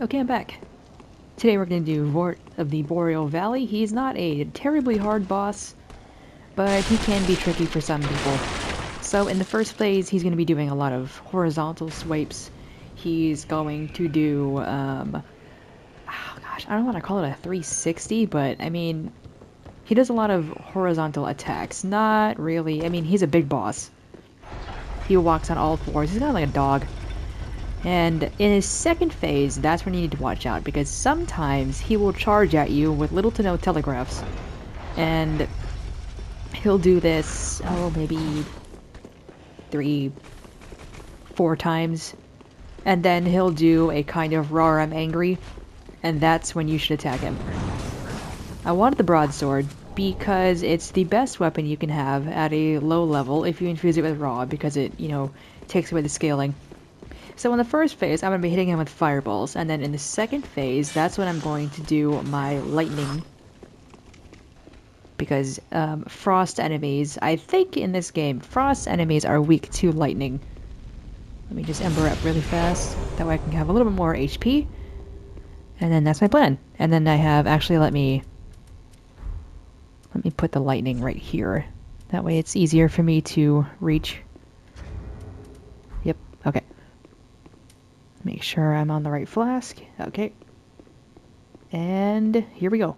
Okay, I'm back. Today we're going to do Vort of the Boreal Valley. He's not a terribly hard boss, but he can be tricky for some people. So in the first phase, he's going to be doing a lot of horizontal swipes. He's going to do, oh gosh, I don't want to call it a 360, but I mean, he does a lot of horizontal attacks. Not really, I mean, he's a big boss. He walks on all fours. He's kind of like a dog. And in his second phase, that's when you need to watch out, because sometimes he will charge at you with little to no telegraphs. And he'll do this, maybe 3-4 times. And then he'll do a kind of "Rawr, I'm angry," and that's when you should attack him. I wanted the broadsword because it's the best weapon you can have at a low level if you infuse it with raw, because it, takes away the scaling. So in the first phase, I'm going to be hitting him with fireballs, and then in the second phase, that's when I'm going to do my lightning. Because frost enemies, I think in this game, frost enemies are weak to lightning. Let me just ember up really fast, that way I can have a little bit more HP. And then that's my plan. And then I have, actually let me put the lightning right here. That way it's easier for me to reach. Yep, okay. Make sure I'm on the right flask. Okay. And here we go.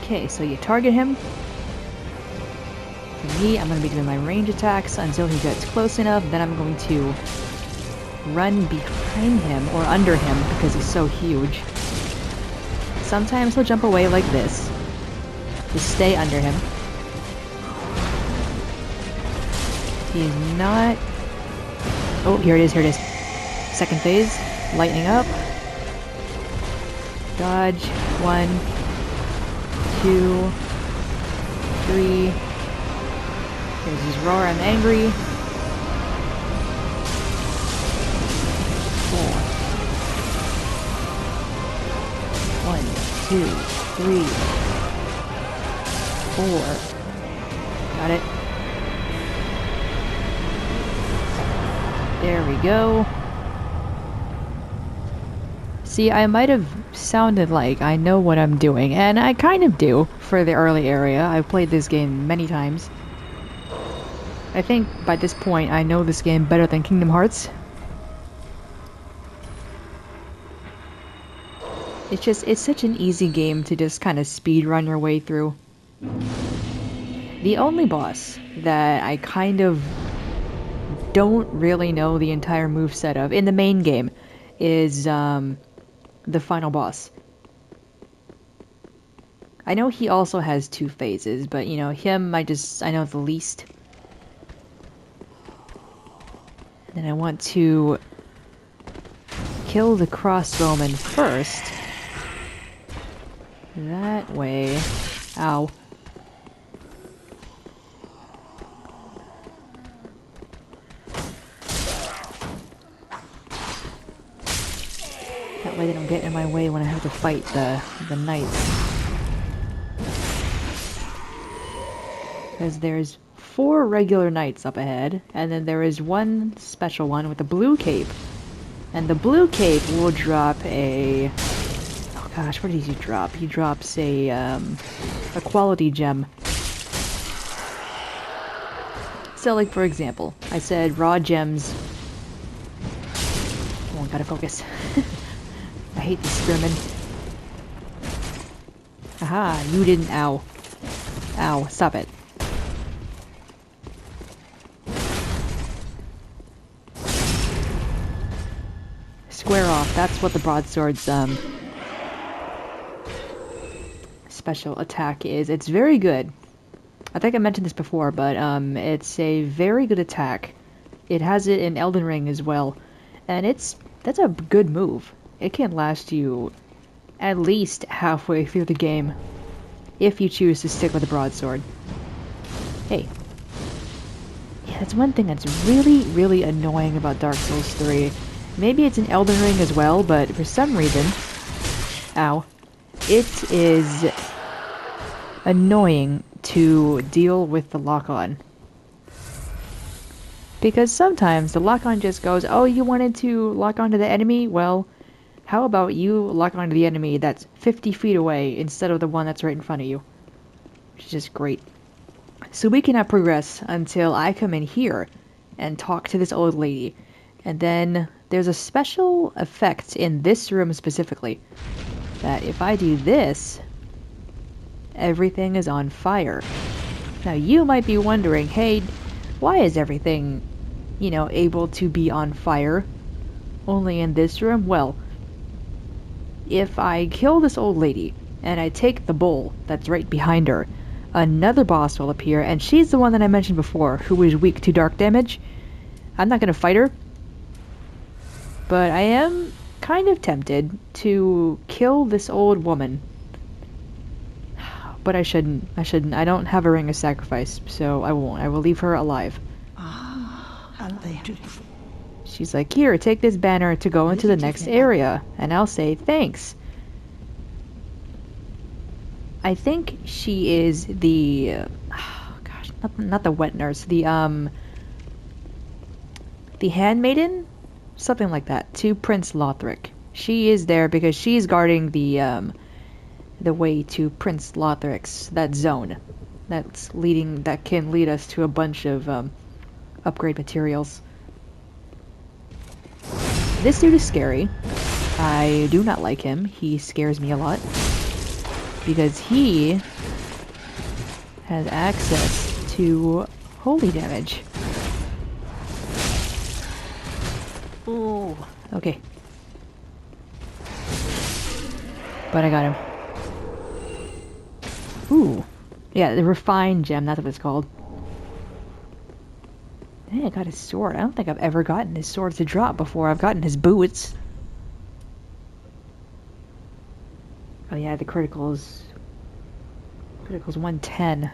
Okay, so you target him. For me, I'm going to be doing my range attacks until he gets close enough. Then I'm going to run behind him or under him because he's so huge. Sometimes he'll jump away like this. Just stay under him. He's not... Oh, here it is, here it is. Second phase. Lightning up. Dodge. 1, 2, 3. There's his roar, I'm angry. 4. 1, 2, 3, 4. Got it. There we go. See, I might have sounded like I know what I'm doing, and I kind of do for the early area. I've played this game many times. I think by this point I know this game better than Kingdom Hearts. It's such an easy game to just kind of speedrun your way through. The only boss that I kind of don't really know the entire moveset of in the main game is the final boss. I know he also has 2 phases, but him I know the least. And then I want to kill the crossbowman first. That way. Ow. That way they don't get in my way when I have to fight the knights. Because there's 4 regular knights up ahead, and then there is one special one with a blue cape. And the blue cape will drop a... Oh gosh, what does he drop? He drops a quality gem. So like for example, I said raw gems... Oh, gotta focus. I hate this spearman. Aha, you didn't... Ow. Ow, stop it. Square off, that's what the broadsword's special attack is. It's very good. I think I mentioned this before, but it's a very good attack. It has it in Elden Ring as well, and that's a good move. It can last you at least halfway through the game if you choose to stick with the broadsword. Hey. Yeah, that's one thing that's really, really annoying about Dark Souls 3. Maybe it's in Elden Ring as well, but for some reason... Ow. It is annoying to deal with the lock-on. Because sometimes the lock-on just goes, oh, you wanted to lock onto the enemy? Well, how about you lock onto the enemy that's 50 feet away instead of the one that's right in front of you? Which is just great. So we cannot progress until I come in here and talk to this old lady. And then there's a special effect in this room specifically that if I do this, everything is on fire. Now you might be wondering, hey, why is everything, able to be on fire only in this room? Well, if I kill this old lady and I take the bowl that's right behind her, another boss will appear, and she's the one that I mentioned before, who is weak to dark damage. I'm not gonna fight her, but I am kind of tempted to kill this old woman. But I shouldn't. I don't have a ring of sacrifice, so I won't. I will leave her alive. Aren't they beautiful? She's like, here, take this banner to go into the next area. And I'll say, thanks. I think she is the... gosh, not the wet nurse. The handmaiden? Something like that. To Prince Lothric. She is there because she's guarding the way to Prince Lothric's, that zone. That can lead us to a bunch of, upgrade materials. This dude is scary. I do not like him. He scares me a lot. Because he has access to holy damage. Ooh. Okay. But I got him. Ooh. Yeah, the refined gem, that's what it's called. Hey, I got his sword. I don't think I've ever gotten his sword to drop before. I've gotten his boots. Oh yeah, the critical's 110.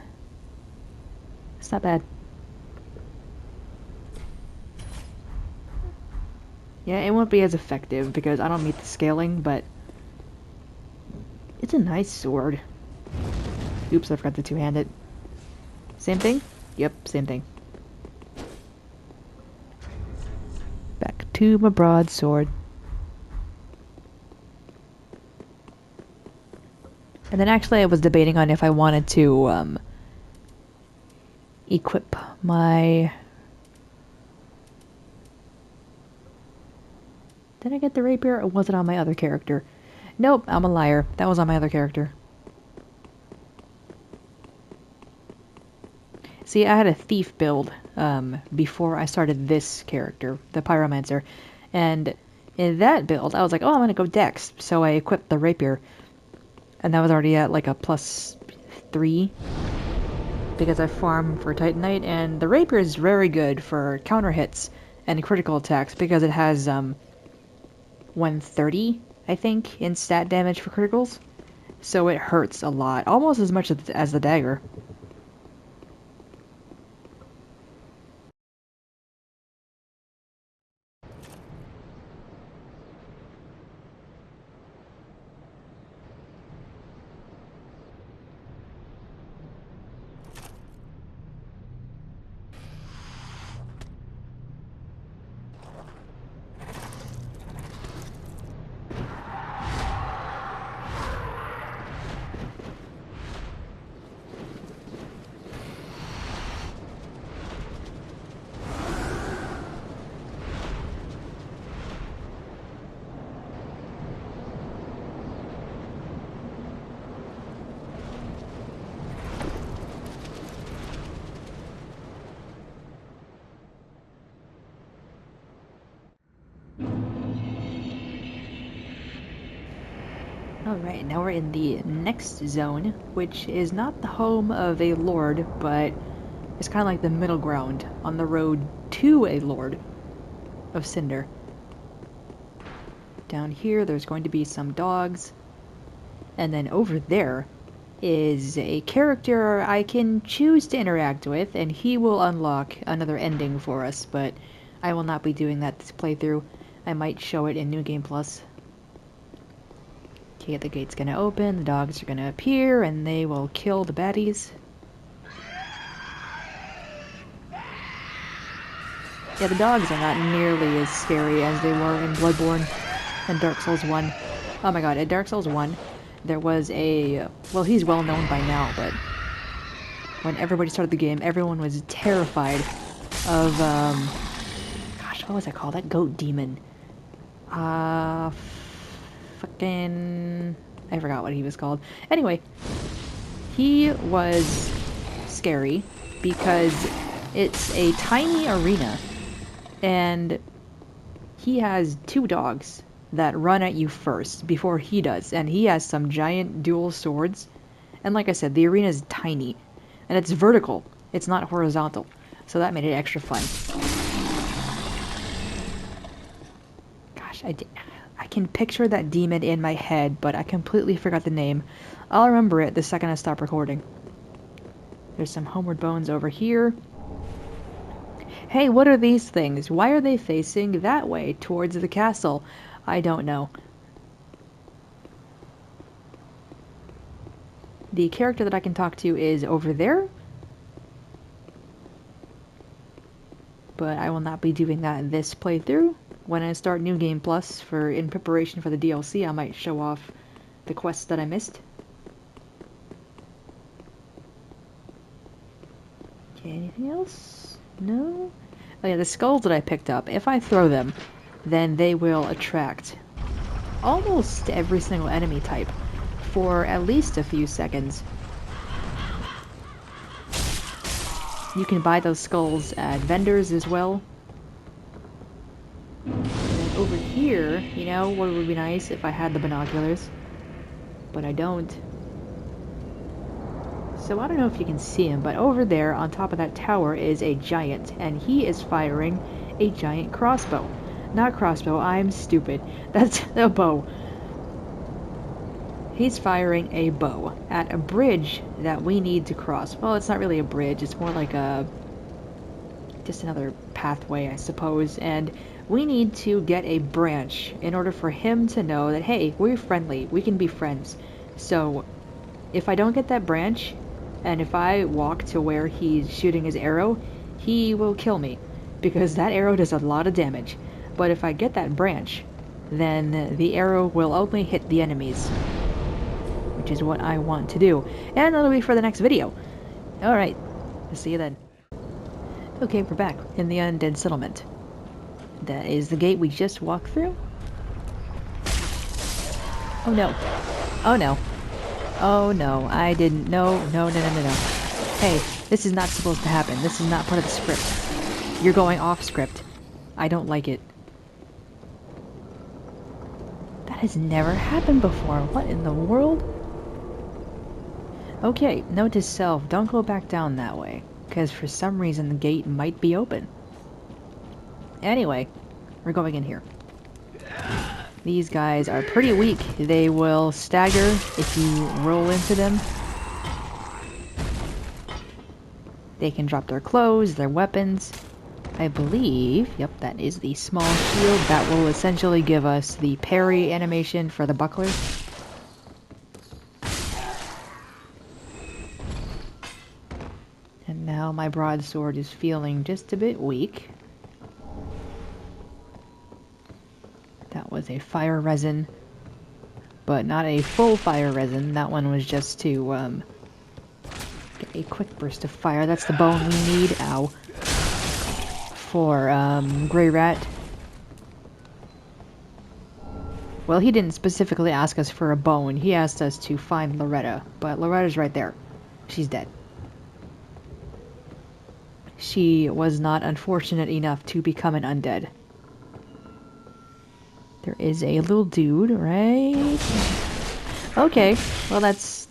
It's not bad. Yeah, it won't be as effective because I don't meet the scaling, but it's a nice sword. Oops, I forgot to two-hand it. Same thing? Yep, same thing. Back to my broadsword. And then actually I was debating on if I wanted to equip my... Did I get the rapier or was it on my other character? Nope, I'm a liar. That was on my other character. See, I had a thief build before I started this character, the pyromancer. And in that build, I was like, oh, I'm gonna go dex. So I equipped the rapier. And that was already at like a +3. Because I farm for Titanite. And the rapier is very good for counter hits and critical attacks. Because it has 130, I think, in stat damage for criticals. So it hurts a lot. Almost as much as the dagger. Alright, now we're in the next zone, which is not the home of a lord, but it's kind of like the middle ground on the road to a lord of Cinder. Down here, there's going to be some dogs. And then over there is a character I can choose to interact with, and he will unlock another ending for us, but I will not be doing that this playthrough. I might show it in New Game Plus. Okay, the gate's gonna open, the dogs are gonna appear, and they will kill the baddies. Yeah, the dogs are not nearly as scary as they were in Bloodborne and Dark Souls 1. Oh my god, at Dark Souls 1, there was a... well, he's well known by now, but when everybody started the game, everyone was terrified of, gosh, what was it called? That goat demon. Fucking... I forgot what he was called. Anyway, he was scary because it's a tiny arena, and he has two dogs that run at you first before he does, and he has some giant dual swords. And like I said, the arena is tiny, and it's vertical. It's not horizontal, so that made it extra fun. Gosh, I can picture that demon in my head, but I completely forgot the name. I'll remember it the second I stop recording. There's some homeward bones over here. Hey, what are these things? Why are they facing that way, towards the castle? I don't know. The character that I can talk to is over there. But I will not be doing that this playthrough. When I start New Game Plus, in preparation for the DLC, I might show off the quests that I missed. Okay, anything else? No? Oh yeah, the skulls that I picked up, if I throw them, then they will attract almost every single enemy type for at least a few seconds. You can buy those skulls at vendors as well. And then over here, you know, what would be nice if I had the binoculars, but I don't. So I don't know if you can see him, but over there on top of that tower is a giant, and he is firing a giant crossbow. Not crossbow, I'm stupid. That's a bow. He's firing a bow at a bridge that we need to cross. Well, it's not really a bridge, it's more like just another pathway, I suppose, and we need to get a branch in order for him to know that, hey, we're friendly, we can be friends. So, if I don't get that branch, and if I walk to where he's shooting his arrow, he will kill me, because that arrow does a lot of damage. But if I get that branch, then the arrow will only hit the enemies, which is what I want to do. And that'll be for the next video. Alright, I'll see you then. Okay, we're back in the Undead settlement. That is the gate we just walked through. Oh no. Oh no. Oh no, I didn't. No. Hey, this is not supposed to happen. This is not part of the script. You're going off script. I don't like it. That has never happened before. What in the world? Okay, note to self, don't go back down that way, because for some reason the gate might be open. Anyway, we're going in here. These guys are pretty weak. They will stagger if you roll into them. They can drop their clothes, their weapons. I believe, yep, that is the small shield. That will essentially give us the parry animation for the buckler. And now my broadsword is feeling just a bit weak. That was a fire resin, but not a full fire resin. That one was just to get a quick burst of fire. That's the bone we need, ow, for Grey Rat. Well, he didn't specifically ask us for a bone. He asked us to find Loretta, but Loretta's right there. She's dead. She was not unfortunate enough to become an undead. There is a little dude, right? Okay, well that's...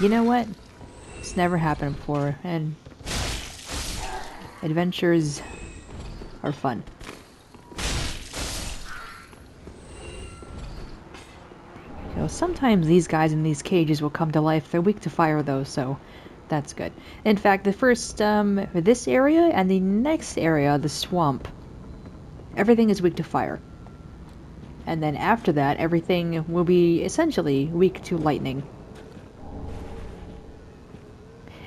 You know what? It's never happened before, and adventures are fun. You know, sometimes these guys in these cages will come to life. They're weak to fire though, so that's good. In fact, the first, this area and the next area, the swamp, everything is weak to fire. And then after that, everything will be essentially weak to lightning.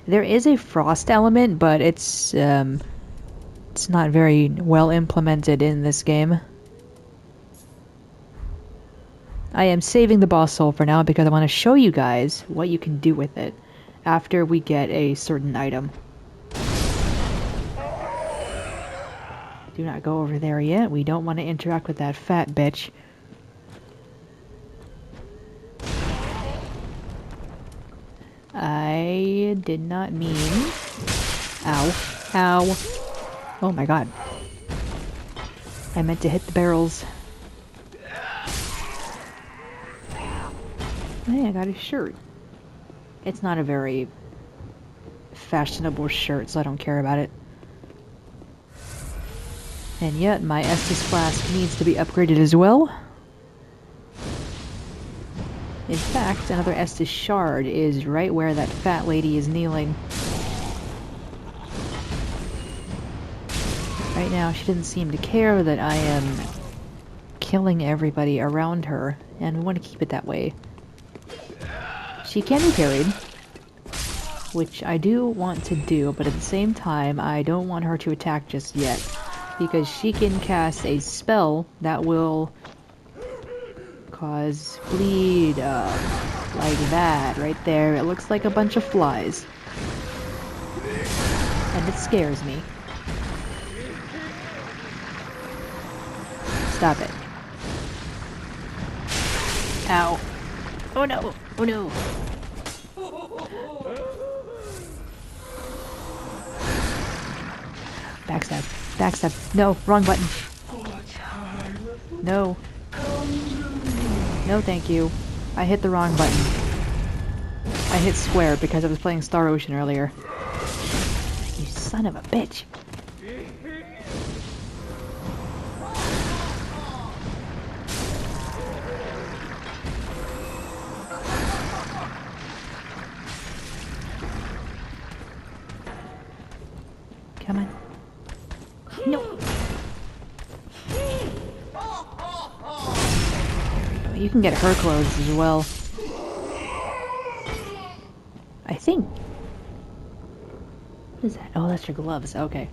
There is a frost element, but it's not very well implemented in this game. I am saving the boss soul for now because I want to show you guys what you can do with it after we get a certain item. Do not go over there yet. We don't want to interact with that fat bitch. I did not mean... Ow. Ow. Oh my god. I meant to hit the barrels. Hey, I got a shirt. It's not a very fashionable shirt, so I don't care about it. And yet, my Estus flask needs to be upgraded as well. In fact, another Estus shard is right where that fat lady is kneeling. Right now, she doesn't seem to care that I am killing everybody around her, and we want to keep it that way. She can be parried, which I do want to do, but at the same time, I don't want her to attack just yet, because she can cast a spell that will cause bleed, like that, right there. It looks like a bunch of flies. And it scares me. Stop it. Ow. Oh no! Oh no! Backstab. Backstab. No, wrong button. No. No, thank you. I hit the wrong button. I hit square because I was playing Star Ocean earlier. You son of a bitch. Come on. No. You can get her clothes as well. I think. What is that? Oh, that's your gloves. Okay.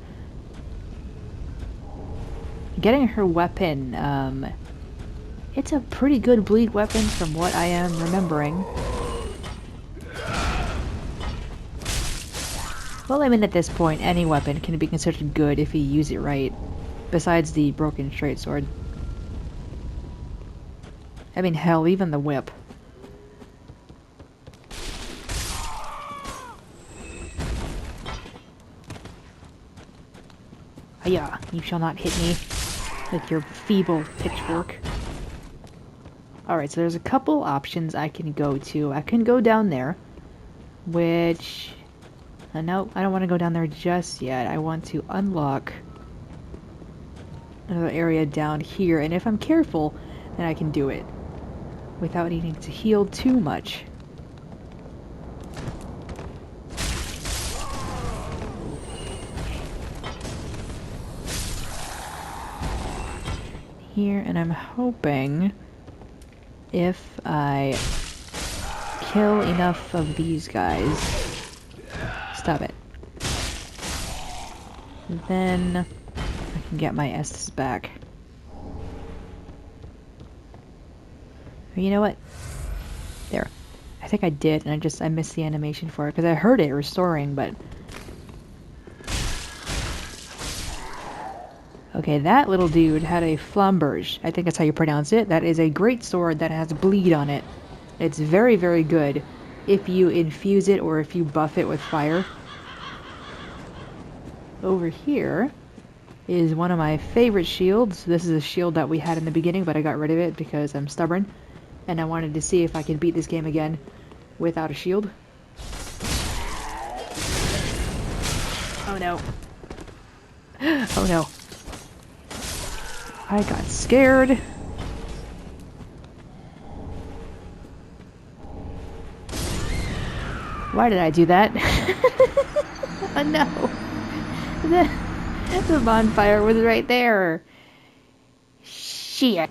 Getting her weapon, it's a pretty good bleed weapon from what I am remembering. Well, I mean, at this point, any weapon can be considered good if you use it right. Besides the broken straight sword. I mean, hell, even the whip. Hiya, you shall not hit me with your feeble pitchfork. Alright, so there's a couple options I can go to. I can go down there, which... no, I don't want to go down there just yet. I want to unlock another area down here, and if I'm careful, then I can do it without needing to heal too much. Here, and I'm hoping if I kill enough of these guys... Stop it. Then I can get my Estus back. You know what? There. I think I did, and I missed the animation for it, because I heard it restoring, but... Okay, that little dude had a flamberge. I think that's how you pronounce it. That is a great sword that has bleed on it. It's very, very good if you infuse it or if you buff it with fire. Over here is one of my favorite shields. This is a shield that we had in the beginning, but I got rid of it because I'm stubborn. And I wanted to see if I could beat this game again without a shield. Oh no. Oh no. I got scared. Why did I do that? Oh no. The bonfire was right there. Shit.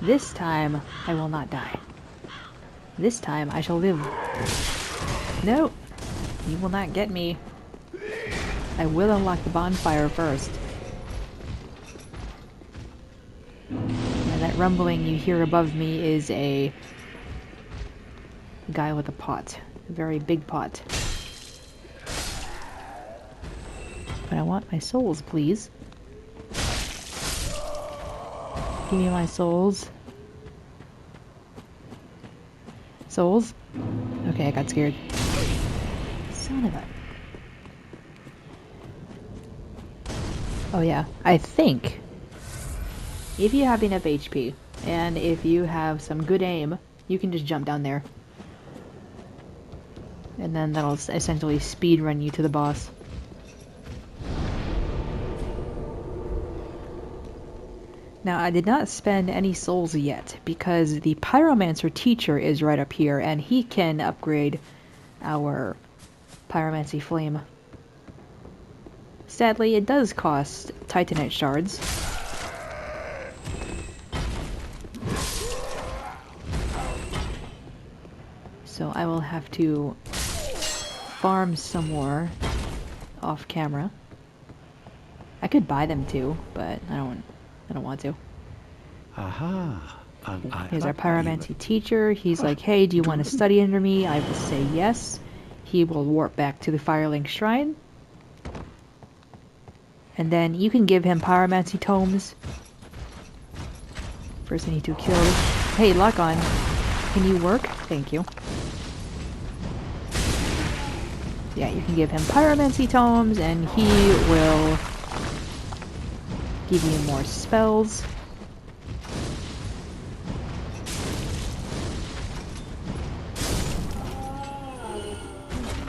This time, I will not die. This time, I shall live. No. You will not get me. I will unlock the bonfire first. And that rumbling you hear above me is a guy with a pot. A very big pot. But I want my souls, please. Give me my souls. Souls? Okay, I got scared. Son of a... Oh yeah, I think if you have enough HP and if you have some good aim, you can just jump down there. And then that'll essentially speed run you to the boss. Now, I did not spend any souls yet because the Pyromancer teacher is right up here and he can upgrade our Pyromancy Flame. Sadly, it does cost Titanite shards. So I will have to farm some more off camera. I could buy them too, but I don't want to. Aha. Here's our Pyromancy teacher. He's like, hey, do you want to study under me? I will say yes. He will warp back to the Firelink Shrine. And then you can give him Pyromancy tomes. First I need to kill... Hey, lock on. Can you work? Thank you. Yeah, you can give him Pyromancy tomes and he will give you more spells.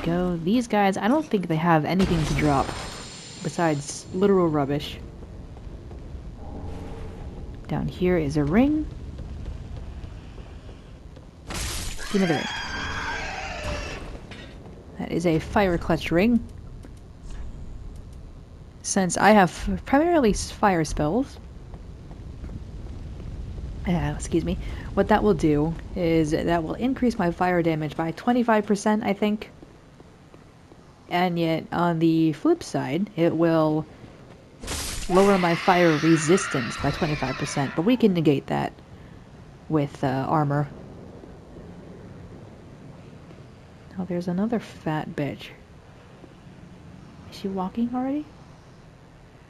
Go. These guys, I don't think they have anything to drop besides literal rubbish. Down here is a ring. Give me the ring. That is a fire clutch ring. Since I have primarily fire spells, excuse me, what that will do is that will increase my fire damage by 25%, I think. And yet, on the flip side, it will lower my fire resistance by 25%, but we can negate that with armor. Oh, there's another fat bitch. Is she walking already?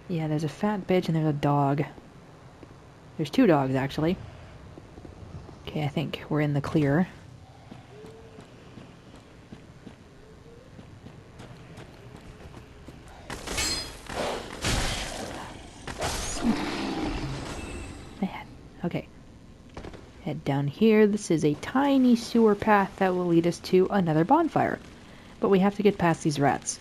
Yeah, there's a fat bitch and there's a dog. There's two dogs, actually. Okay, I think we're in the clear. Okay. Head down here. This is a tiny sewer path that will lead us to another bonfire. But we have to get past these rats.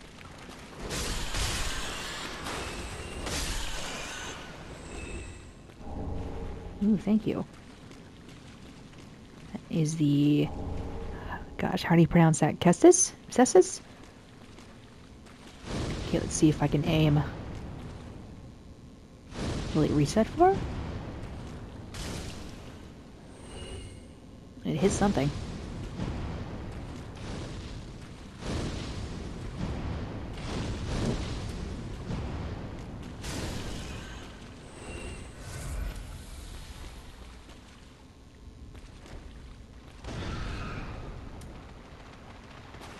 Ooh, thank you. That is the... Gosh, how do you pronounce that? Kestis? Cessus? Okay, let's see if I can aim. Will it reset for? It hit something.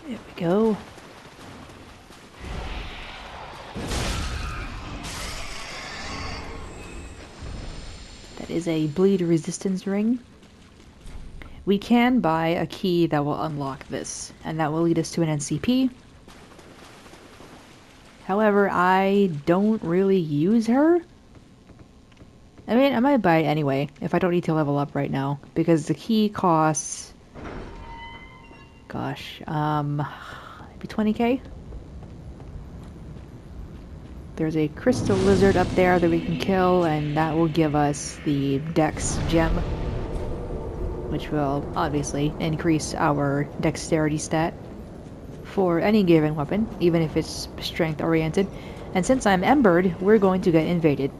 There we go. That is a bleed resistance ring. We can buy a key that will unlock this, and that will lead us to an NCP. However, I don't really use her. I mean, I might buy it anyway, if I don't need to level up right now. Because the key costs... Gosh, maybe 20k? There's a crystal lizard up there that we can kill, and that will give us the Dex gem. Which will, obviously, increase our dexterity stat for any given weapon, even if it's strength-oriented. And since I'm embered, we're going to get invaded.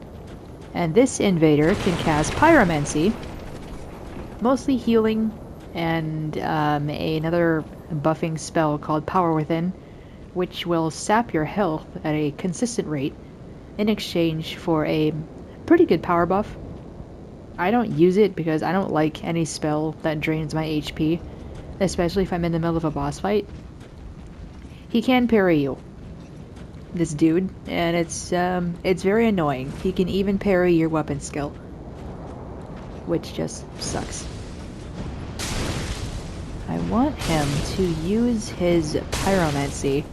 And this invader can cast pyromancy, mostly healing, and another buffing spell called Power Within, which will sap your health at a consistent rate in exchange for a pretty good power buff. I don't use it because I don't like any spell that drains my HP, especially if I'm in the middle of a boss fight. He can parry you, this dude, and it's very annoying. He can even parry your weapon skill, which just sucks. I want him to use his pyromancy,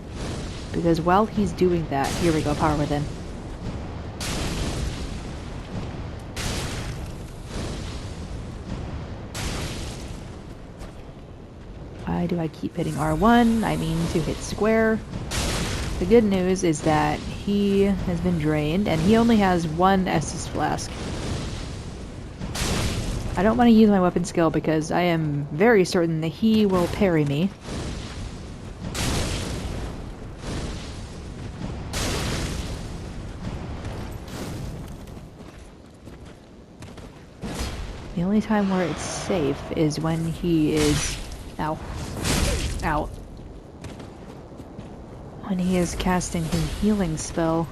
because while he's doing that, here we go, Power Within. Why do I keep hitting R1? I mean to hit square. The good news is that he has been drained, and he only has one Estus Flask. I don't want to use my weapon skill because I am very certain that he will parry me. The only time where it's safe is when he is... Ow. Ow. When he is casting his healing spell.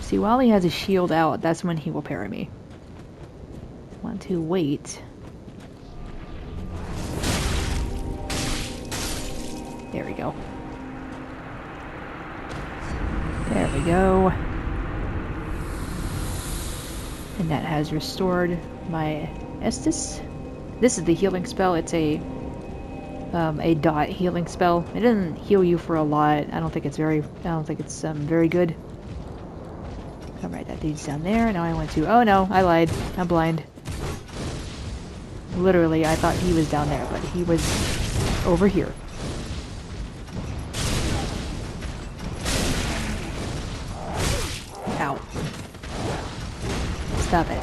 See, while he has his shield out, that's when he will parry me. Want to wait. There we go. There we go. And that has restored my Estus. This is the healing spell. It's a dot healing spell. It doesn't heal you for a lot. I don't think it's very good. Alright, that dude's down there. Now I want to... Oh no, I lied. I'm blind. Literally, I thought he was down there, but he was over here. Ow. Stop it.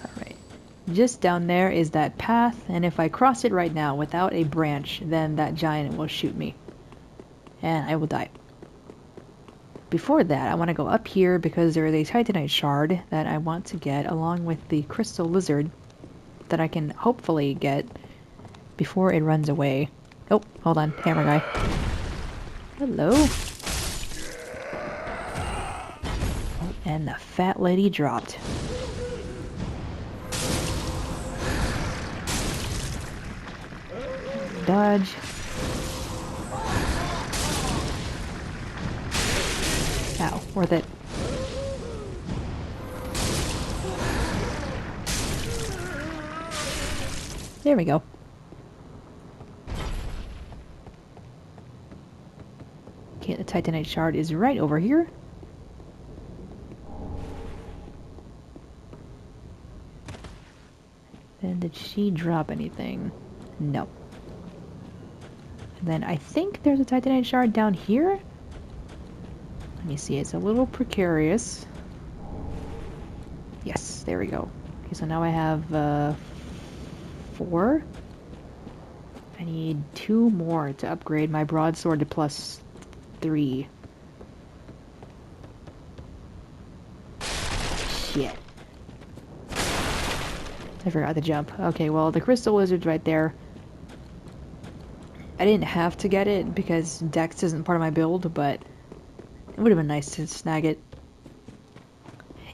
Alright. Just down there is that path, and if I cross it right now without a branch, then that giant will shoot me. And I will die. Before that, I want to go up here because there is a Titanite shard that I want to get along with the crystal lizard that I can hopefully get before it runs away. Oh, hold on, hammer guy. Hello. Oh, and the fat lady dropped. Dodge. Ow, worth it. There we go. Okay, the Titanite shard is right over here. Then did she drop anything? No. And then I think there's a Titanite shard down here. Let me see, it's a little precarious. Yes, there we go. Okay, so now I have 4. I need 2 more to upgrade my broadsword to +3. Shit. I forgot to jump. Okay, well, the crystal lizard's right there. I didn't have to get it because Dex isn't part of my build, but it would have been nice to snag it.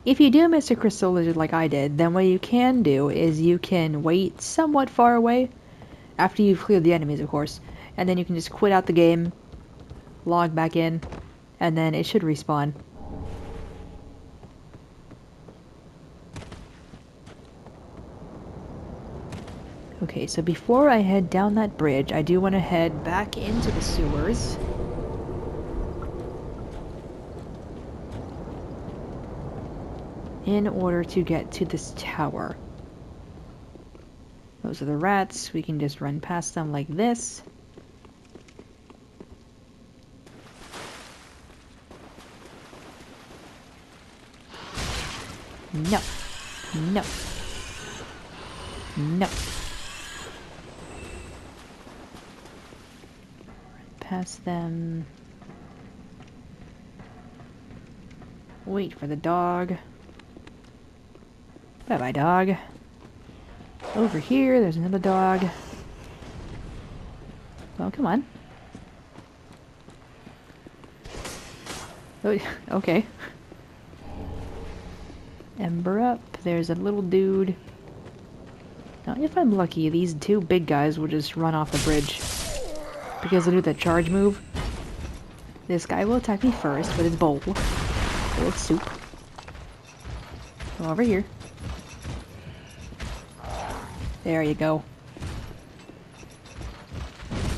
If you do miss a crystal lizard like I did, then what you can do is you can wait somewhat far away, after you've cleared the enemies, of course, and then you can just quit out the game, log back in, and then it should respawn. Okay, so before I head down that bridge, I do want to head back into the sewers. In order to get to this tower. Those are the rats. We can just run past them like this. No. No. No. Run past them. Wait for the dog. Bye-bye, dog. Over here, there's another dog. Well, come on. Oh, okay. Ember up. There's a little dude. Now, if I'm lucky, these two big guys will just run off the bridge. Because they do that charge move. This guy will attack me first with his bowl. Full of soup. Go over here. There you go.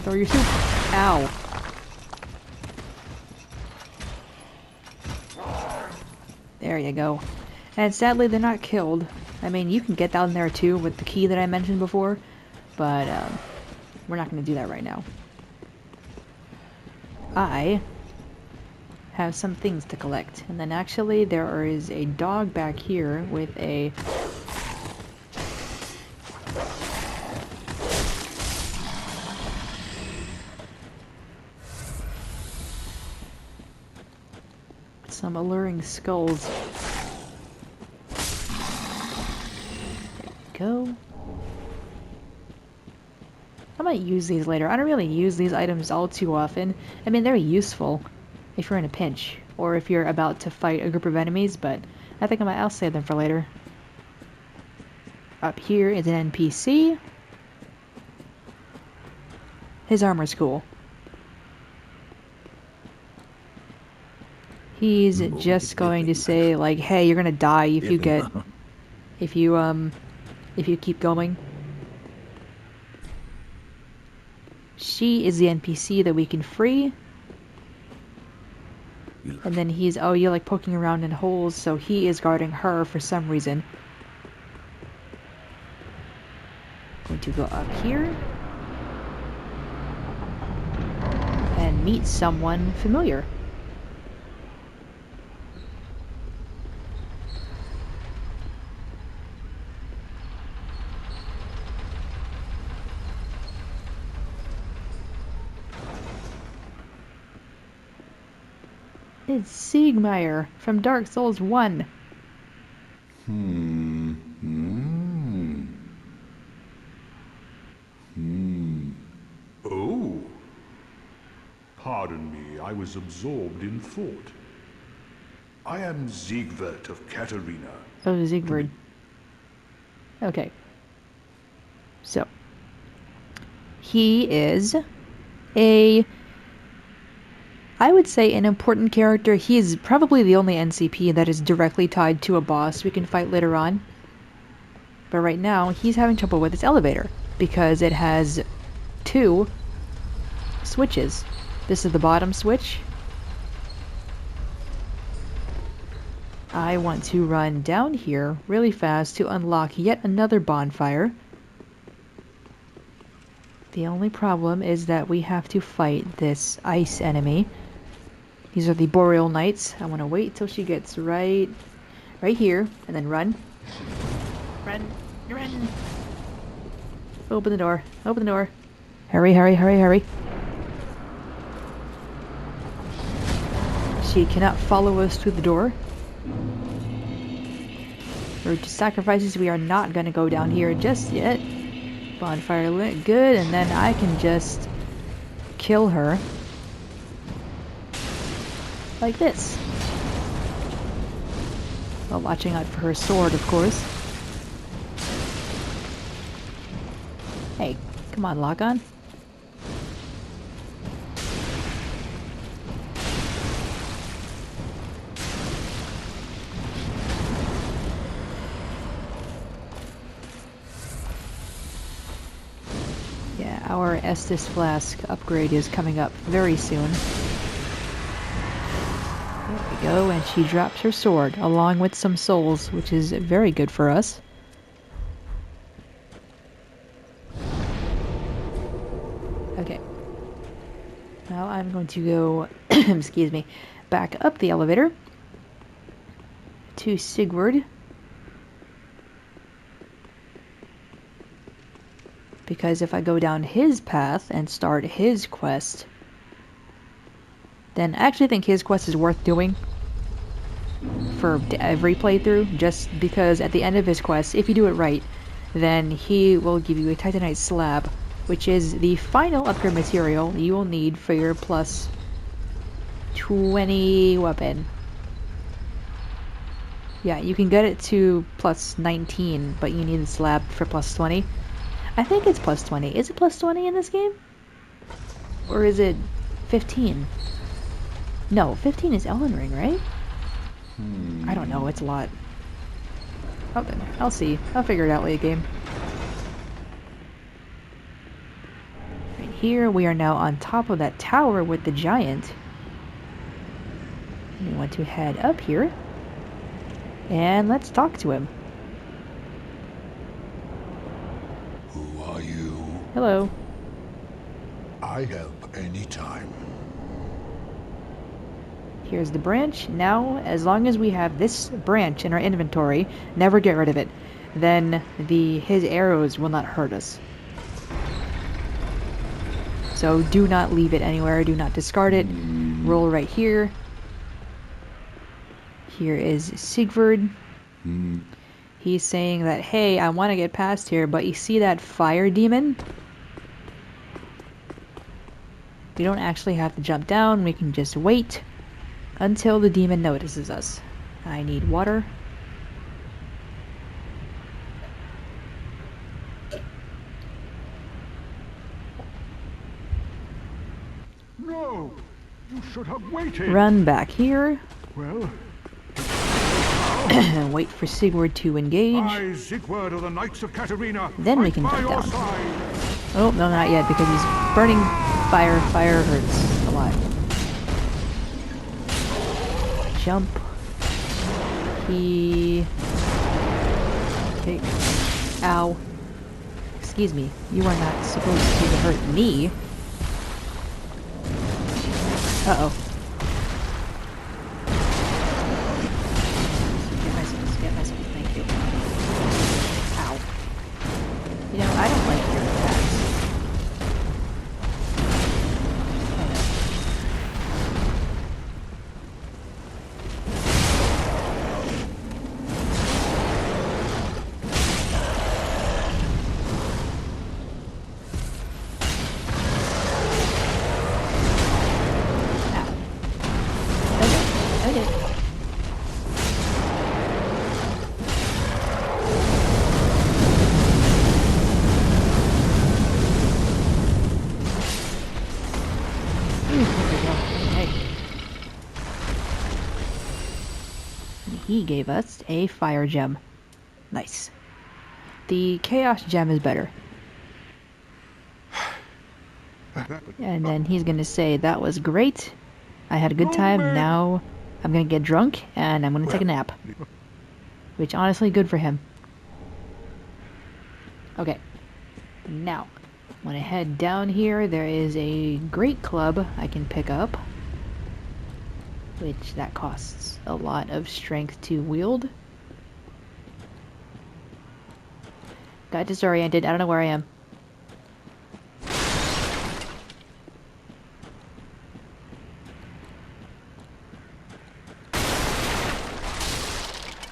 Throw your soup. Ow. There you go. And sadly, they're not killed. I mean, you can get down there too with the key that I mentioned before, but we're not going to do that right now. I have some things to collect. And then actually, there is a dog back here with a... some alluring skulls. Go. I might use these later. I don't really use these items all too often. I mean, they're useful if you're in a pinch, or if you're about to fight a group of enemies, but I think I'll save them for later. Up here is an NPC. His armor's cool. He's just going to say, like, hey, you're gonna die if you get... if you keep going. She is the NPC that we can free. And then he's, oh, you're like poking around in holes, so he is guarding her for some reason. Going to go up here. And meet someone familiar. It's Siegmeyer from Dark Souls 1. Oh. Pardon me, I was absorbed in thought. I am Siegward of Katarina. Oh, Siegward. Okay. So. He is I would say an important character. He is probably the only NCP that is directly tied to a boss we can fight later on. But right now, he's having trouble with its elevator, because it has 2 switches. This is the bottom switch. I want to run down here really fast to unlock yet another bonfire. The only problem is that we have to fight this ice enemy. These are the Boreal Knights. I want to wait till she gets right here, and then run. Run. Run. Open the door. Open the door. Hurry, hurry, hurry, hurry. She cannot follow us through the door. For sacrifices, we are not going to go down here just yet. Bonfire lit. Good, and then I can just kill her. Like this. While watching out for her sword, of course. Hey, come on, lock on. Yeah, our Estus Flask upgrade is coming up very soon. There we go, and she drops her sword, along with some souls, which is very good for us. Okay. Now I'm going to go, excuse me, back up the elevator to Sigurd. Because if I go down his path and start his quest, then I actually think his quest is worth doing for every playthrough, just because at the end of his quest, if you do it right, then he will give you a Titanite slab, which is the final upgrade material you will need for your plus 20 weapon. Yeah, you can get it to plus 19, but you need the slab for plus 20. I think it's plus 20. Is it plus 20 in this game? Or is it 15? No, 15 is Elden Ring, right? I don't know, it's a lot. Okay, I'll see. I'll figure it out late game. Right here, we are now on top of that tower with the giant. We want to head up here. And let's talk to him. Who are you? Hello. I help anytime. Here's the branch. Now, as long as we have this branch in our inventory, never get rid of it, then his arrows will not hurt us. So do not leave it anywhere, do not discard it. Roll right here. Here is Sigurd. He's saying that, hey, I want to get past here, but you see that fire demon? We don't actually have to jump down, we can just wait until the demon notices us. I need water. No! You should have waited! Run back here. Well, And wait for Sigurd to engage. I, Sigurd of the Knights of Katarina, Then we fight can by jump your down. side. Oh, no, not yet, because he's burning fire. Fire hurts a lot. Jump. Okay. Ow. Excuse me. You are not supposed to hurt me. Uh-oh. Get myself. Thank you. Ow. You know, I don't like your attacks. Oh no. Okay. Okay. He gave us a fire gem. Nice. The chaos gem is better. And then he's gonna say, that was great. I had a good time. Now I'm gonna get drunk and I'm gonna take a nap. Which honestly, good for him. Okay. Now, when I head down here, there is a great club I can pick up. Which that costs a lot of strength to wield. Got disoriented. I don't know where I am.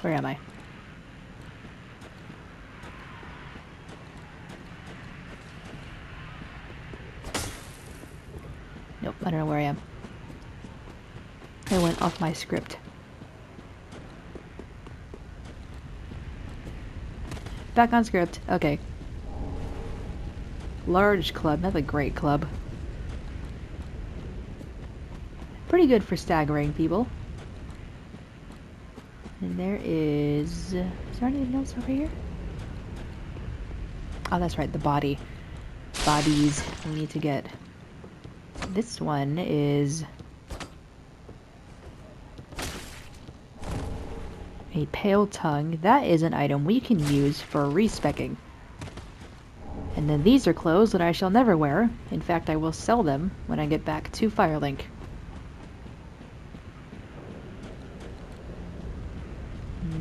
Where am I? Nope, I don't know where I am. I went off my script. Back on script. Okay. Large club, not a great club. Pretty good for staggering people. And there is there anything else over here? Oh, that's right, the body. bodies we need to get. This one is a pale tongue. That is an item we can use for respecking. And then these are clothes that I shall never wear. In fact, I will sell them when I get back to Firelink.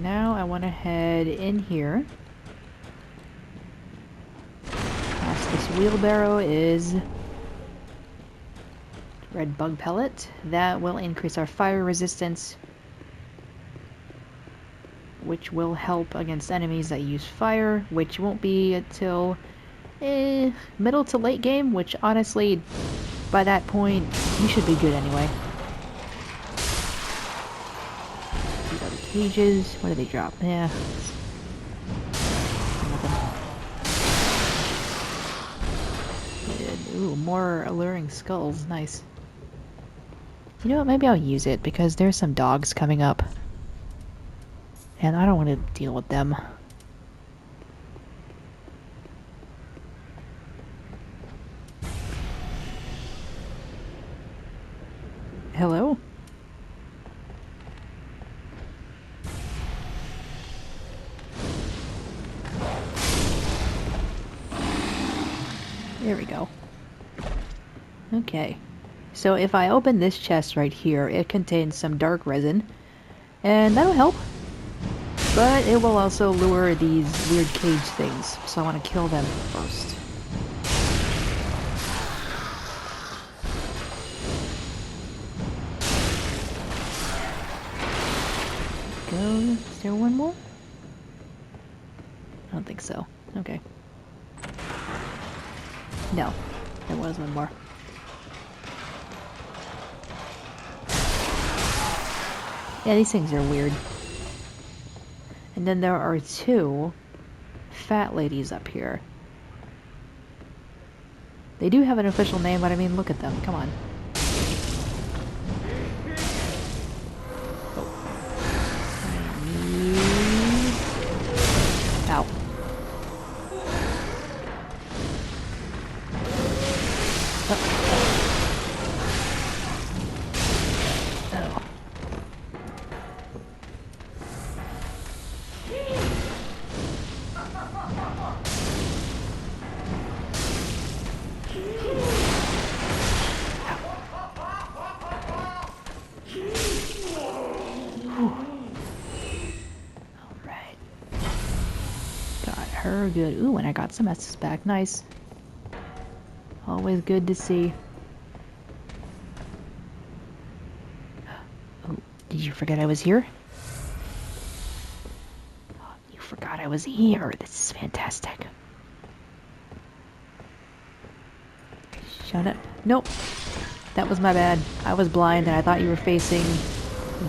Now I want to head in here. Past this wheelbarrow is red bug pellet. That will increase our fire resistance, which will help against enemies that use fire, which won't be until middle to late game, which honestly, by that point, you should be good anyway. These other cages, what do they drop? Yeah. Nothing. Ooh, more alluring skulls, nice. You know what, maybe I'll use it, because there's some dogs coming up. And I don't want to deal with them. Hello? There we go. Okay. So if I open this chest right here, it contains some dark resin. And that'll help. But it will also lure these weird cage things. So I want to kill them first. Go. Is there one more? I don't think so. Okay. No. There was one more. Yeah, these things are weird. And then there are two fat ladies up here. They do have an official name, but I mean, look at them. Come on. Oh. Ow. Alright. Got her good. Ooh, and I got some S's back. Nice. Always good to see. Oh, did you forget I was here? Oh, you forgot I was here. This is fantastic. Shut up. Nope. That was my bad. I was blind and I thought you were facing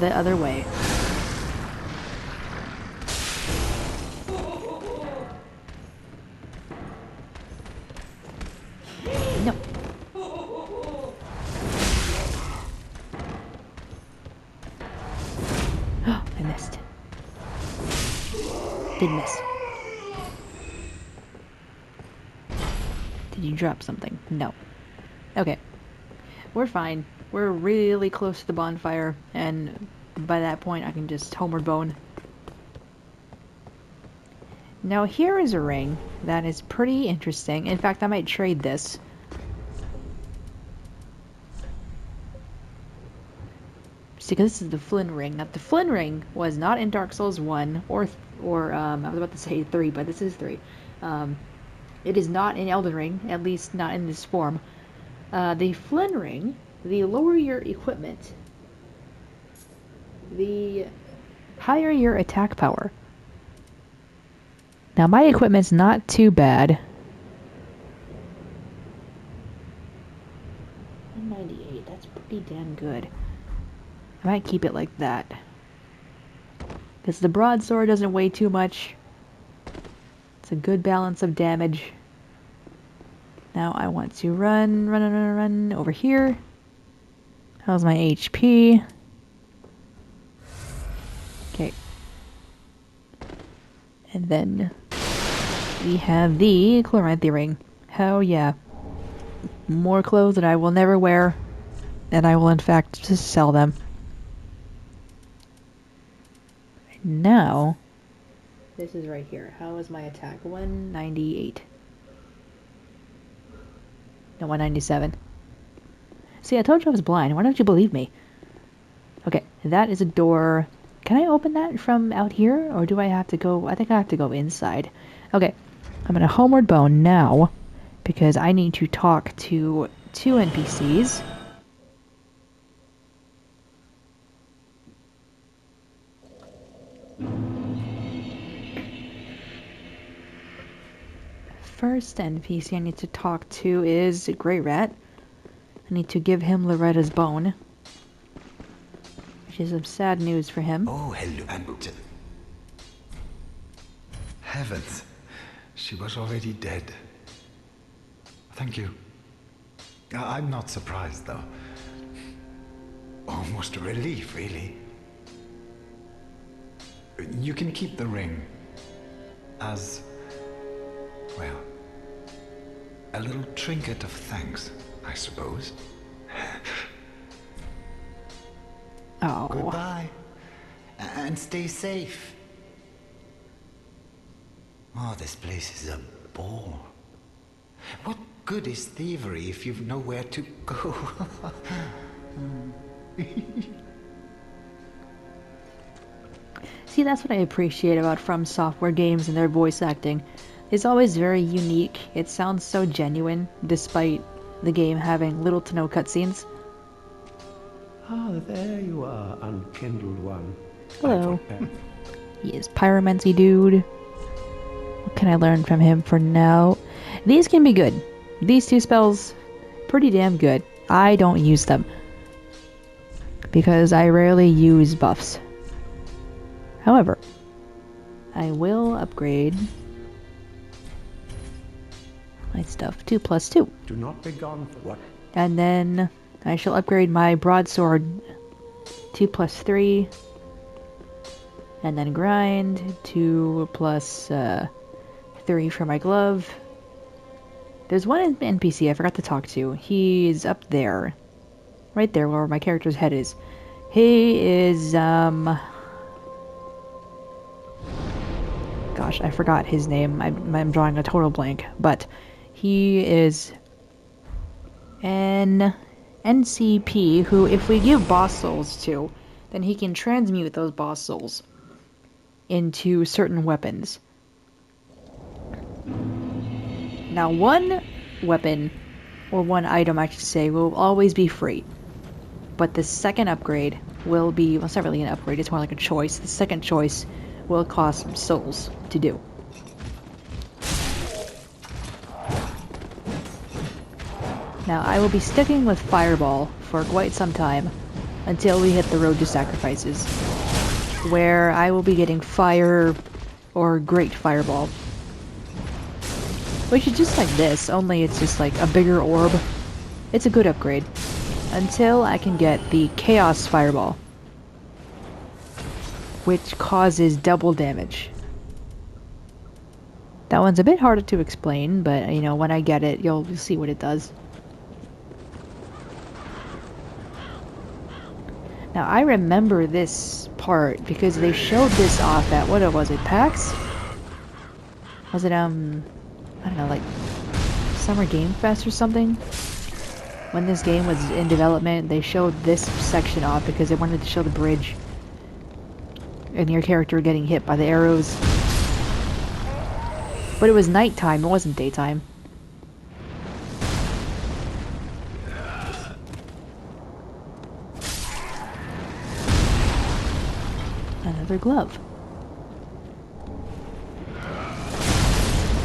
the other way. No. I missed. Did miss. Did you drop something? No. Okay. We're fine. We're really close to the bonfire, and by that point I can just homeward bone. Now here is a ring that is pretty interesting. In fact, I might trade this. See, because this is the Flynn ring. Now the Flynn ring was not in Dark Souls 1 or I was about to say 3, but this is 3. It is not in Elden Ring, at least not in this form. The Flynn ring, the lower your equipment, the higher your attack power. Now my equipment's not too bad. 198, that's pretty damn good. I might keep it like that. Because the broadsword doesn't weigh too much. It's a good balance of damage. Now I want to run over here. How's my HP? Okay. And then we have the Chloranthy ring. Hell yeah. more clothes that I will never wear, and I will in fact just sell them. Now, this is right here. How is my attack? 198. No, 197. See, I told you I was blind. Why don't you believe me? Okay, that is a door. Can I open that from out here? Or do I have to go? I think I have to go inside. Okay, I'm gonna homeward bone now because I need to talk to 2 NPCs. First NPC I need to talk to is Grey Rat. I need to give him Loretta's bone, which is some sad news for him. Oh, hello. And heavens, she was already dead. Thank you. I'm not surprised, though. Almost a relief, really. You can keep the ring as, well, a little trinket of thanks, I suppose. Oh. Goodbye. And stay safe. Oh, this place is a bore. What good is thievery if you've nowhere to go? See, that's what I appreciate about From Software games and their voice acting. It's always very unique. It sounds so genuine, despite the game having little to no cutscenes. Ah, there you are, unkindled one. Hello. He is Pyromancy dude. What can I learn from him for now? These can be good. These 2 spells, pretty damn good. I don't use them, because I rarely use buffs. However, I will upgrade my stuff. 2+2. Do not be gone for what? And then I shall upgrade my broadsword 2+3. And then grind 2+3 for my glove. There's one NPC I forgot to talk to. He's up there. Right there where my character's head is. He is, gosh, I forgot his name. I'm drawing a total blank. But he is an NCP who, if we give boss souls to, then he can transmute those boss souls into certain weapons. Now, one weapon, or one item I should say, will always be free. But the second upgrade will be, well, it's not really an upgrade, it's more like a choice. The second choice will cost some souls to do. Now, I will be sticking with Fireball for quite some time, until we hit the Road to Sacrifices, where I will be getting Fire or Great Fireball. Which is just like this, only it's just like a bigger orb. It's a good upgrade. Until I can get the Chaos Fireball, which causes double damage. That one's a bit harder to explain, but you know, when I get it, you'll see what it does. Now, I remember this part because they showed this off at, what was it, PAX? Was it, I don't know, like, Summer Game Fest or something? When this game was in development, they showed this section off because they wanted to show the bridge and your character getting hit by the arrows. But it was nighttime, it wasn't daytime. Another glove.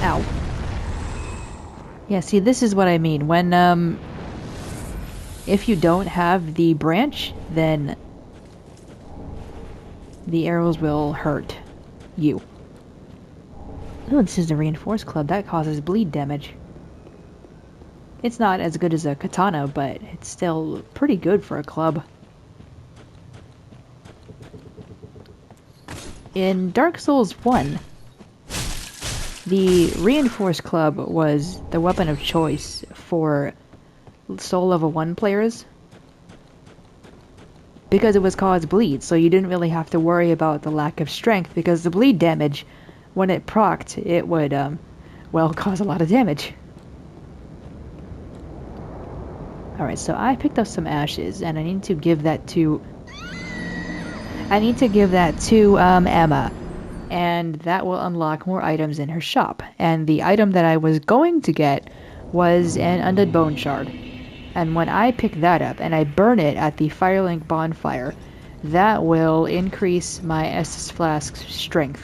Ow. Yeah, see, this is what I mean. When, if you don't have the branch, then the arrows will hurt you. Oh, this is a reinforced club. That causes bleed damage. It's not as good as a katana, but it's still pretty good for a club. In Dark Souls 1, the reinforced club was the weapon of choice for soul level 1 players. Because it was cause bleed, so you didn't really have to worry about the lack of strength, because the bleed damage, when it procced, it would, well, cause a lot of damage. Alright, so I picked up some ashes, and I need to give that to... Emma. And that will unlock more items in her shop. And the item that I was going to get was an Undead Bone Shard. And when I pick that up and I burn it at the Firelink bonfire, that will increase my Estus Flask's strength.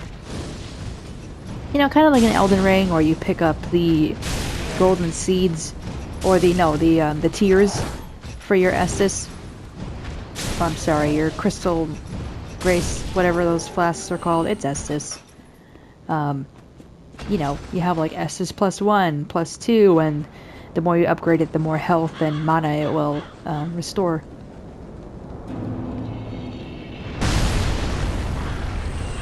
You know, kind of like an Elden Ring, where you pick up the golden seeds, or the tears for your Estus. I'm sorry, your crystal grace, whatever those flasks are called. It's Estus. You know, you have like Estus +1, +2, and the more you upgrade it, the more health and mana it will restore.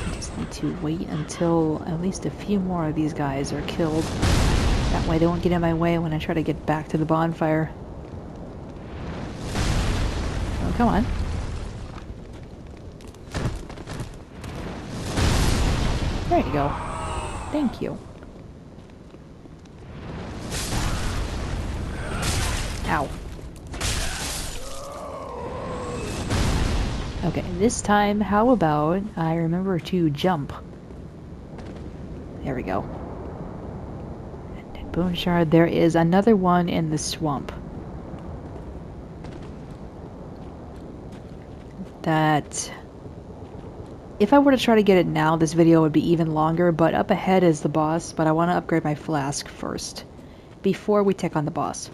I just need to wait until at least a few more of these guys are killed. That way they won't get in my way when I try to get back to the bonfire. Oh, come on. There you go. Thank you. Ow. Okay, this time, how about I remember to jump? There we go. And Bone Shard, there is another one in the swamp. That... If I were to try to get it now, this video would be even longer, but up ahead is the boss, but I want to upgrade my flask first, before we take on the boss.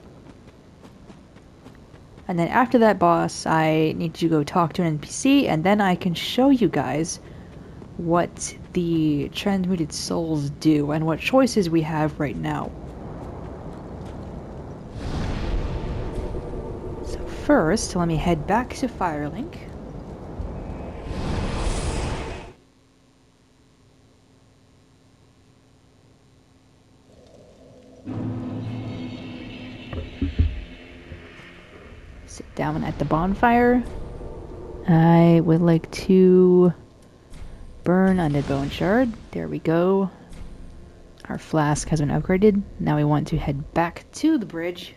And then after that boss, I need to go talk to an NPC, and then I can show you guys what the transmuted souls do, and what choices we have right now. So first, let me head back to Firelink. Sit down at the bonfire. I would like to burn Undead Bone Shard. There we go. Our flask has been upgraded. Now we want to head back to the bridge.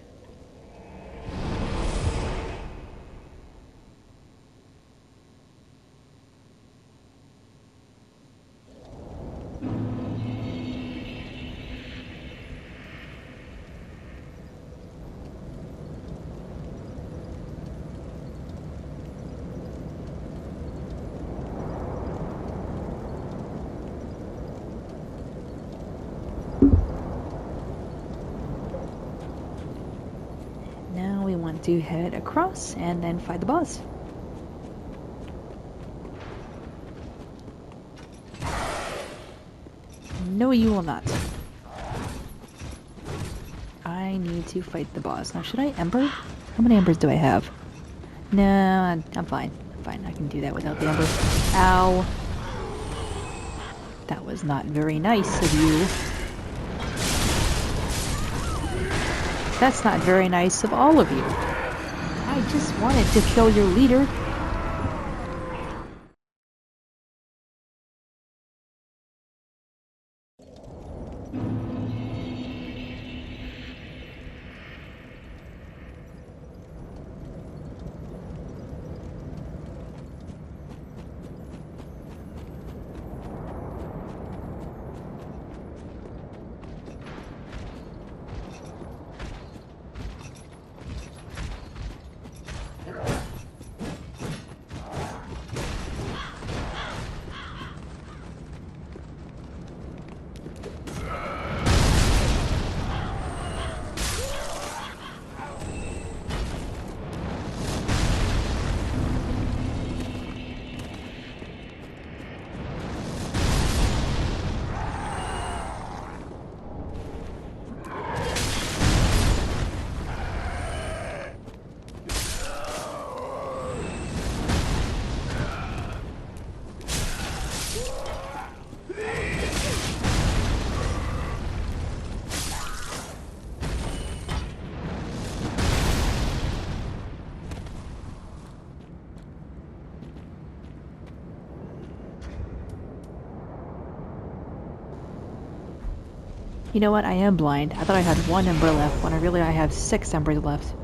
Now we want to head across and then fight the boss. No, you will not. I need to fight the boss. Now, should I ember? How many embers do I have? No, I'm fine. I'm fine. I can do that without the ember. Ow. That was not very nice of you. That's not very nice of all of you. I just wanted to kill your leader. You know what? I am blind. I thought I had one ember left, when I have 6 embers left.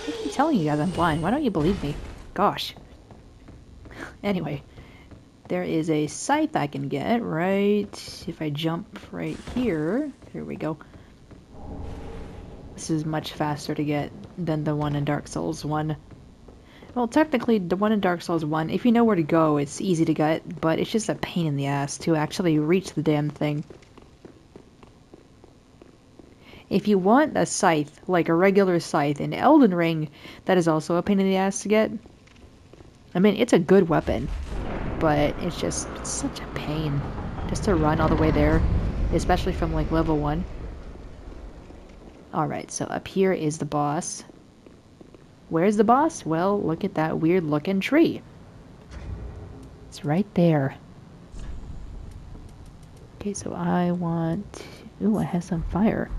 I keep telling you guys I'm blind. Why don't you believe me? Gosh. Anyway, there is a scythe I can get, right? If I jump right here. Here we go. This is much faster to get than the one in Dark Souls 1. Well, technically, the one in Dark Souls 1, if you know where to go, it's easy to get, but it's just a pain in the ass to actually reach the damn thing. If you want a scythe, like a regular scythe in Elden Ring, that is also a pain in the ass to get. I mean, it's a good weapon, but it's just such a pain just to run all the way there, especially from like level 1. Alright, so up here is the boss. Where's the boss? Well, look at that weird looking tree. It's right there. Okay, so I want... Ooh, I have some fire.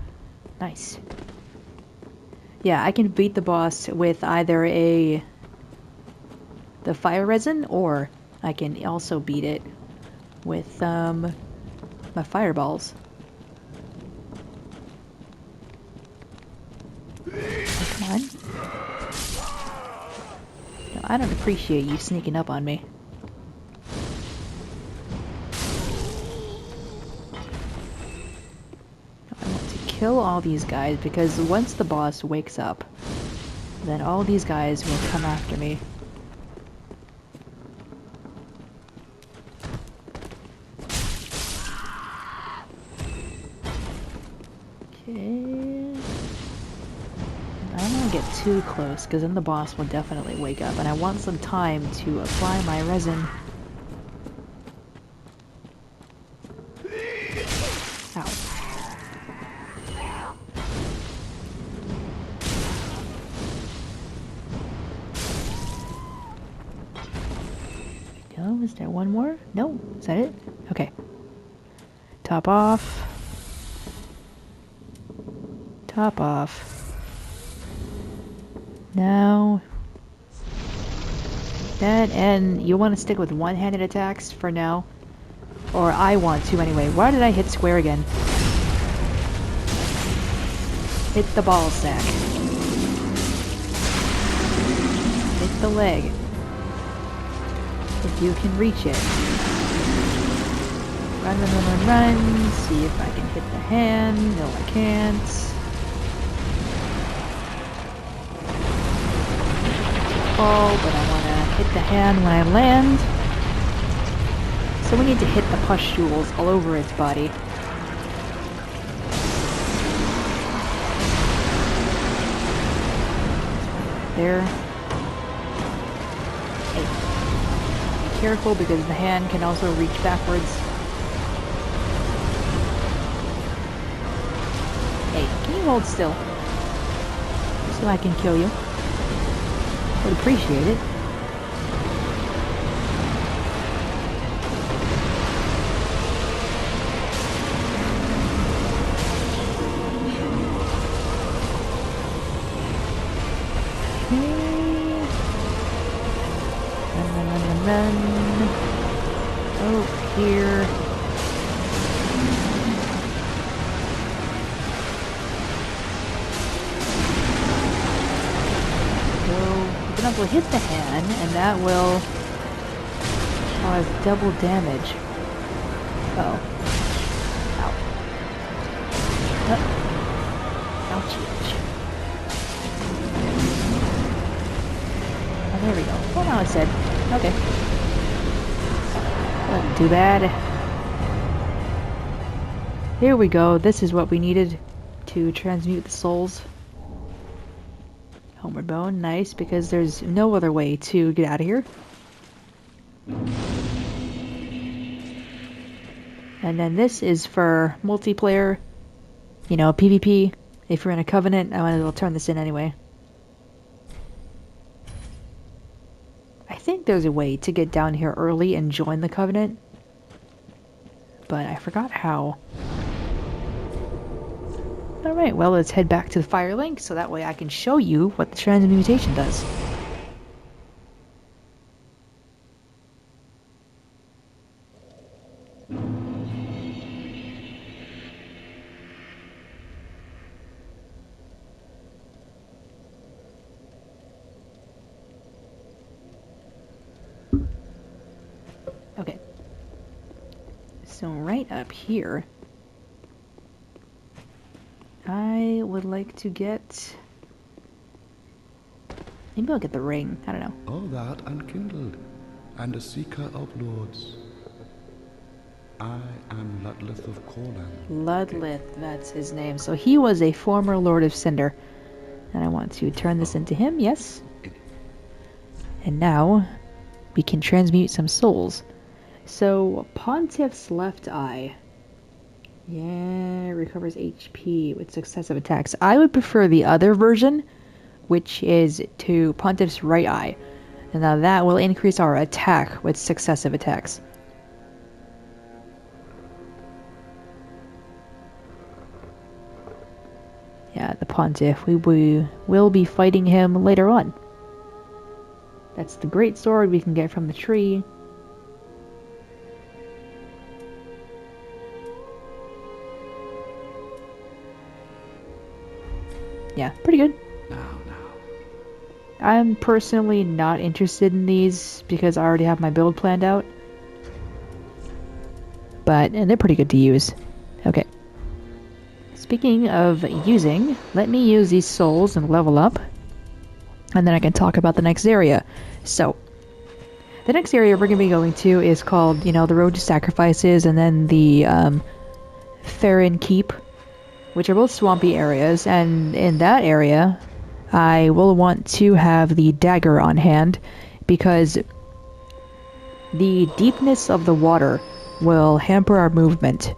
Nice. Yeah, I can beat the boss with either the fire resin, or I can also beat it with my fireballs. Come on. No, I don't appreciate you sneaking up on me. I want to kill all these guys because once the boss wakes up, then all these guys will come after me. Okay. I don't want to get too close because then the boss will definitely wake up, and I want some time to apply my resin. Ow. Go. Is there one more? No. Is that it? Okay. Top off. Top off. Now, that, and you want to stick with one-handed attacks for now? Or I want to anyway. Why did I hit square again? Hit the ball sack. Hit the leg. If you can reach it. Run, run, run, run, run. See if I can hit the hand. No, I can't. Fall, but I want to hit the hand when I land. So we need to hit the pustules all over its body. There. Hey. Be careful because the hand can also reach backwards. Hey, can you hold still? So I can kill you. Would appreciate it. Okay. Run, run, run, run, run. Oh, here. Will hit the hand, and that will cause double damage. Uh oh. Ow. Ouchie. Oh, there we go. Oh, now it's dead. Okay. Wasn't too bad. Here we go. This is what we needed to transmute the souls. Homeward bone, nice, because there's no other way to get out of here. And then this is for multiplayer, you know, PvP. If you're in a covenant, I might as well turn this in anyway. I think there's a way to get down here early and join the covenant, but I forgot how. Alright, well, let's head back to the Fire Link so that way I can show you what the transmutation does. So right up here, I would like to get... Maybe I'll get the ring. I don't know. Oh, that unkindled, and a seeker of lords. I am Ludleth of Corlan. Ludleth, that's his name. So he was a former Lord of Cinder. And I want to turn this into him, yes. And now, we can transmute some souls. So, Pontiff's left eye. Yeah, recovers HP with successive attacks. I would prefer the other version, which is to Pontiff's right eye. And now that will increase our attack with successive attacks. Yeah, the Pontiff. We will be fighting him later on. That's the great sword we can get from the tree. Yeah, pretty good. Now. I'm personally not interested in these because I already have my build planned out. And they're pretty good to use. Okay. Speaking of using, let me use these souls and level up. And then I can talk about the next area. So, the next area we're going to be going to is called, the Road to Sacrifices and then the Farron Keep, which are both swampy areas. And in that area, I will want to have the dagger on hand because the deepness of the water will hamper our movement.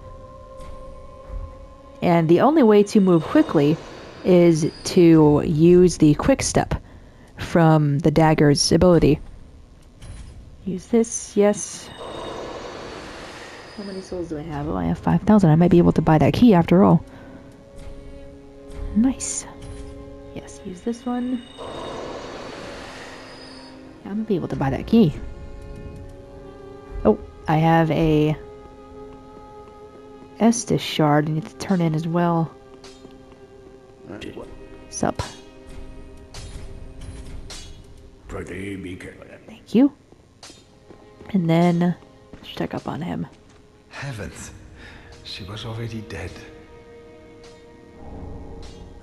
And the only way to move quickly is to use the quick step from the dagger's ability. Use this, yes. How many souls do I have? Oh, I have 5,000. I might be able to buy that key after all. Nice. Yes, use this one. I'm gonna be able to buy that key. Oh, I have a Estus shard I need to turn in as well. Sup. Thank you. And then let's check up on him. Heavens, she was already dead.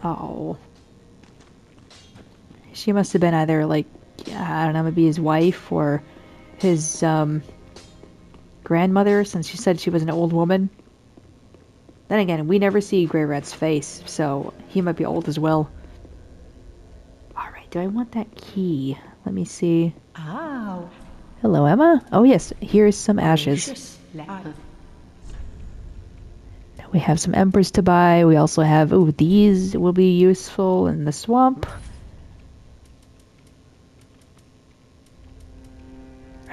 Oh. She must have been either I don't know, maybe his wife or his grandmother, since she said she was an old woman. Then again, we never see Grey Rat's face, so he might be old as well. Alright, do I want that key? Let me see. Ow. Hello, Emma? Oh yes, here's some ashes. Precious leper. We have some embers to buy. We also have, these will be useful in the swamp.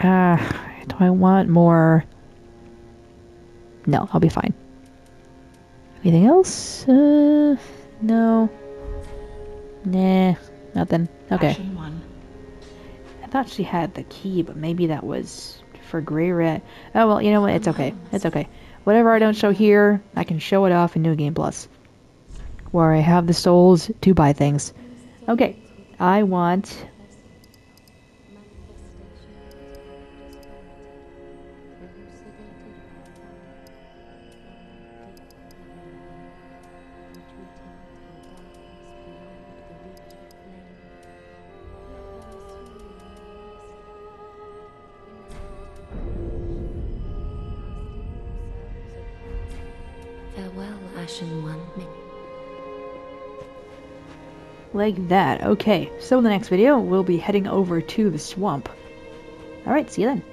Do I want more? No, I'll be fine. Anything else? No. Nah, nothing. Okay. Ashen one. I thought she had the key, but maybe that was for Grey Rat. Oh, well, you know what? It's okay. It's okay. Whatever I don't show here, I can show it off in New Game Plus, where I have the souls to buy things. Okay, I want... Farewell, Ashen One. like that. Okay, so in the next video, we'll be heading over to the swamp. Alright, see you then.